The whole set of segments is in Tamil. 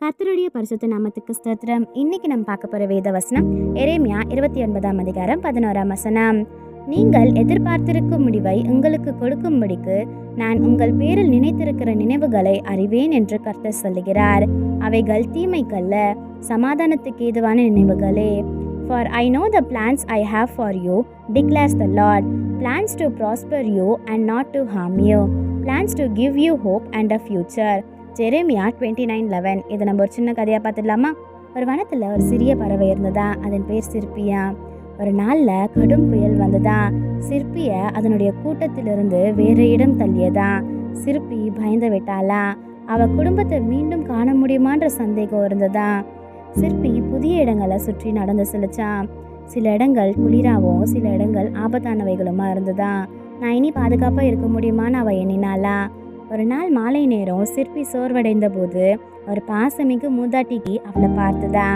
கர்த்தருடைய பரிசுத்த நாமத்துக்கு ஸ்தோத்திரம். இன்னைக்கு நம்ம பார்க்க போற வேத வசனம் எரேமியா 29ஆம் அதிகாரம் 11ஆம் வசனம். நீங்கள் எதிர்பார்த்திருக்கும் முடிவை உங்களுக்கு கொடுக்கும்படிக்கு நான் உங்கள் பேரில் நினைத்திருக்கிற நினைவுகளை அறிவேன் என்று கர்த்தர் சொல்லுகிறார். அவைகள் தீமைக்கல்ல, சமாதானத்துக்கு ஏதுவான நினைவுகளே. For I know the plans I have for you, declares the Lord, plans to prosper you and not to harm you, plans to give you hope and a future. Jeremiah 29:11. இதை நம்ம ஒரு சின்ன கதையாக பார்த்துடலாமா? ஒரு வனத்தில் ஒரு சிறிய பறவை இருந்ததா. அதன் பேர் சிற்பியா. ஒரு நாளில் கடும் புயல் வந்ததா. சிற்பியை அதனுடைய கூட்டத்திலிருந்து வேறு இடம் தள்ளியதா. சிற்பி பயந்து விட்டாளா. அவள் குடும்பத்தை மீண்டும் காண முடியுமான்ற சந்தேகம் இருந்ததா. சிற்பி புதிய இடங்களை சுற்றி நடந்து செலுச்சான். சில இடங்கள் குளிராகவும் சில இடங்கள் ஆபத்தானவைகளுமா இருந்ததா. நான் இனி பாதுகாப்பாக இருக்க முடியுமான்னு அவள் எண்ணினாளா. ஒரு நாள் மாலை நேரம் சிற்பி சோர்வடைந்த போது ஒரு பாசமிகு மூதாட்டிக்கு அவளை பார்த்துதா.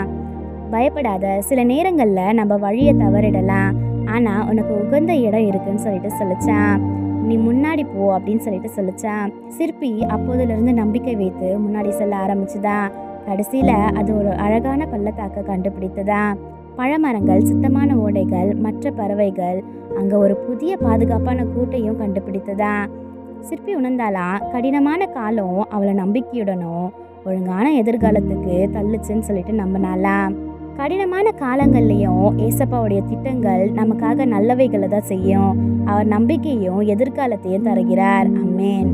பயப்படாத, சில நேரங்களில் நம்ம வழியை தவறிடலாம், ஆனால் உனக்கு உகந்த இடம் இருக்குன்னு சொல்லிட்டு சொல்லிச்சான். நீ முன்னாடி போ அப்படின்னு சொல்லிட்டு சொல்லிச்சான். சிற்பி அப்போதுலேருந்து நம்பிக்கை வைத்து முன்னாடி செல்ல ஆரம்பிச்சுதா. கடைசியில் அது ஒரு அழகான பள்ளத்தாக்க கண்டுபிடித்ததா. பழமரங்கள், சுத்தமான ஓடைகள், மற்ற பறவைகள், அங்கே ஒரு புதிய பாதுகாப்பான கூட்டையும் கண்டுபிடித்ததா. சிற்பி உணர்ந்தாலாம், கடினமான காலம் அவளை நம்பிக்கையுடனும் ஒழுங்கான எதிர்காலத்துக்கு தள்ளுச்சுன்னு சொல்லிட்டு நம்பினாலா. கடினமான காலங்கள்லையும் ஏசப்பாவுடைய திட்டங்கள் நமக்காக நல்லவைகளை தான் செய்யும். அவர் நம்பிக்கையும் எதிர்காலத்தையும் தருகிறார். ஆமென்.